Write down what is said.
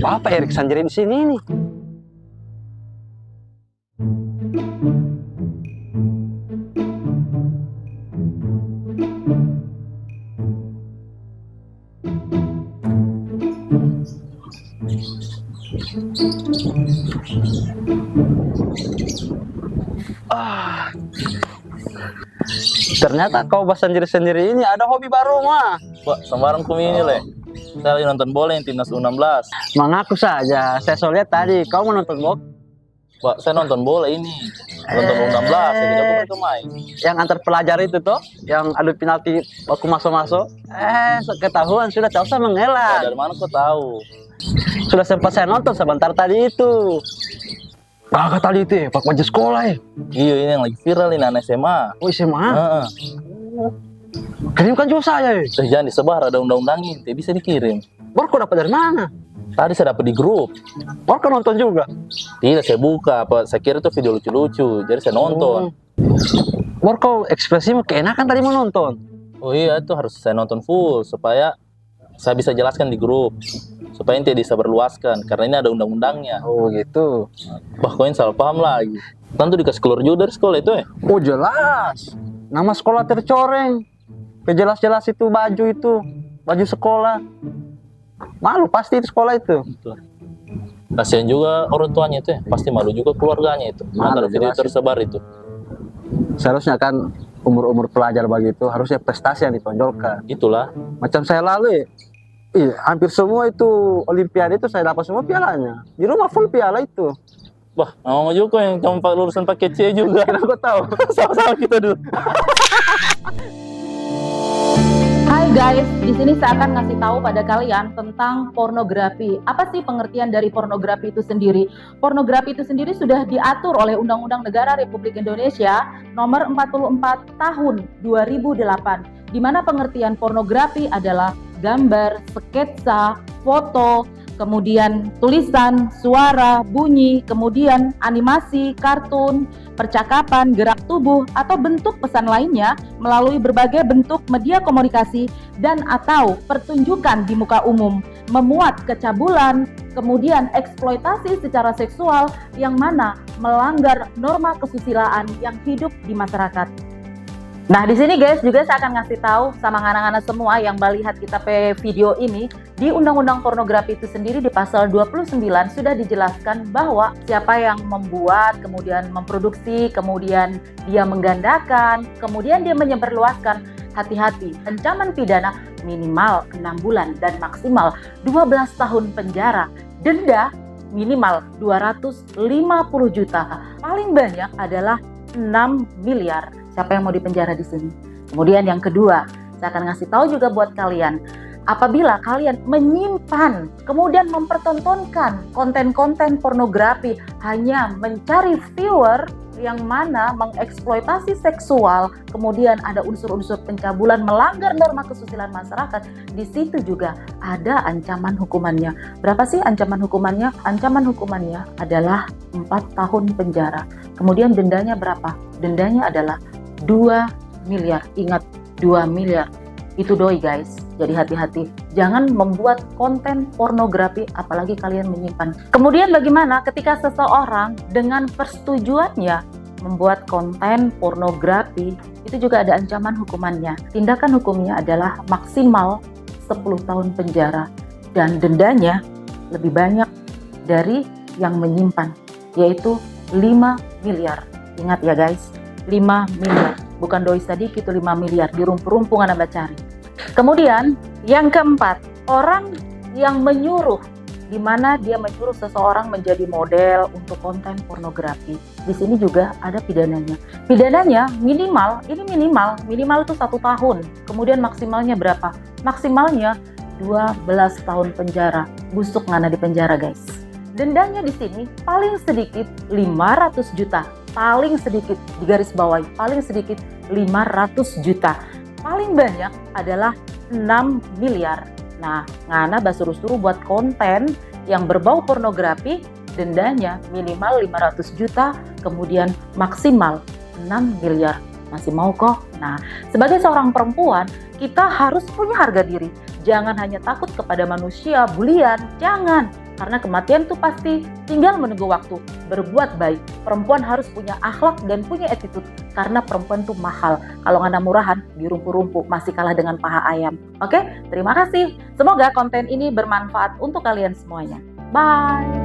Apa Erik Sanjari di sini nih? Ternyata kau Bas sendiri ini ada hobi baru mah. Pak, sembarang ini leh. Saya lagi nonton bola yang timnas U16. Mengaku saja, saya so lihat tadi kau menonton bola. Pak, saya nonton bola ini. Nonton U16, saya tidak pernah main. Yang antar pelajar itu tuh, yang adu penalti waktu masuk-masuk. Ketahuan sudah tak usah Pak, mengelak. dari mana kau tahu? Sudah sempat saya nonton sebentar tadi itu. Kakak tadi itu ya, Pak baju sekolah ya. Iya, ini yang lagi viral ini anak SMA. Oh SMA? Heeh. Kirimkan juga saya ya. Jangan disebar, ada undang-undangnya, tidak bisa dikirim. Baru kau dapat dari mana? Tadi saya dapat di grup. Baru kau nonton juga? Tidak, saya buka. Apa? Saya kira itu video lucu-lucu, jadi saya nonton. Baru kau ekspresimu keenakan tadi mau nonton. Oh iya, itu harus saya nonton full supaya saya bisa jelaskan di grup. Supaya tidak disebarluaskan, karena ini ada undang-undangnya. Oh gitu. Wah, kau yang salah paham lagi. Tentu dikasih keluar juga dari sekolah itu ya. Oh jelas. Nama sekolah tercoreng. Jelas-jelas itu baju sekolah. Malu pasti itu sekolah itu. Kasihan juga orang tuanya itu ya, pasti malu juga keluarganya itu. Malu, Antara video jelas tersebar itu. Seharusnya kan umur-umur pelajar begitu harusnya prestasi yang ditonjolkan. Itulah. Macam saya lalu hampir semua itu olimpiade itu saya dapat semua pialanya. Di rumah full piala itu. Wah, nama juga yang kamu lulusan paket C juga. Aku tahu. Sama-sama kita dulu. Hai guys, di sini saya akan ngasih tahu pada kalian tentang pornografi. Apa sih pengertian dari pornografi itu sendiri? Pornografi itu sendiri sudah diatur oleh Undang-Undang Negara Republik Indonesia Nomor 44 Tahun 2008, di mana pengertian pornografi adalah gambar, sketsa, foto, kemudian tulisan, suara, bunyi, kemudian animasi, kartun, percakapan, gerak tubuh, atau bentuk pesan lainnya melalui berbagai bentuk media komunikasi dan atau pertunjukan di muka umum, memuat kecabulan, kemudian eksploitasi secara seksual yang mana melanggar norma kesusilaan yang hidup di masyarakat. Nah, di sini guys juga saya akan ngasih tahu sama anak-anak semua yang melihat kita video ini, di Undang-Undang Pornografi itu sendiri di pasal 29 sudah dijelaskan bahwa siapa yang membuat, kemudian memproduksi, kemudian dia menggandakan, kemudian dia menyebarluaskan, hati-hati, ancaman pidana minimal 6 bulan dan maksimal 12 tahun penjara, denda minimal 250 juta, paling banyak adalah 6 miliar. Siapa yang mau dipenjara di sini? Kemudian yang kedua, saya akan ngasih tahu juga buat kalian, apabila kalian menyimpan, kemudian mempertontonkan konten-konten pornografi hanya mencari viewer yang mana mengeksploitasi seksual, kemudian ada unsur-unsur pencabulan, melanggar norma kesusilaan masyarakat, di situ juga ada ancaman hukumannya. Berapa sih ancaman hukumannya? Ancaman hukumannya adalah 4 tahun penjara. Kemudian dendanya berapa? Dendanya adalah 2 miliar. Ingat, 2 miliar. Itu doi guys. Jadi hati-hati. Jangan membuat konten pornografi, apalagi kalian menyimpan. Kemudian bagaimana ketika seseorang dengan persetujuannya membuat konten pornografi, itu juga ada ancaman hukumannya. Tindakan hukumnya adalah maksimal 10 tahun penjara. Dan dendanya lebih banyak dari yang menyimpan, yaitu 5 miliar. Ingat ya guys, 5 miliar. Bukan doi sedikit, itu 5 miliar. Di rumpu-rumpungan Anda cari. Kemudian yang keempat, orang yang menyuruh, di mana dia menyuruh seseorang menjadi model untuk konten pornografi. Di sini juga ada pidananya. Pidananya minimal itu 1 tahun. Kemudian maksimalnya berapa? Maksimalnya 12 tahun penjara. Busuk ngana di penjara guys. Dendanya di sini paling sedikit 500 juta. Paling sedikit, di garis bawah, paling sedikit 500 juta. Paling banyak adalah 6 miliar. Nah, ngana basuruh-suruh buat konten yang berbau pornografi, dendanya minimal 500 juta, kemudian maksimal 6 miliar. Masih mau kok? Nah, sebagai seorang perempuan, kita harus punya harga diri. Jangan hanya takut kepada manusia, bulian, jangan. Karena kematian itu pasti, tinggal menunggu waktu. Berbuat baik. Perempuan harus punya akhlak dan punya attitude. Karena perempuan itu mahal. Kalau nggak ada murahan, dirumpu-rumpu, masih kalah dengan paha ayam. Oke, terima kasih. Semoga konten ini bermanfaat untuk kalian semuanya. Bye!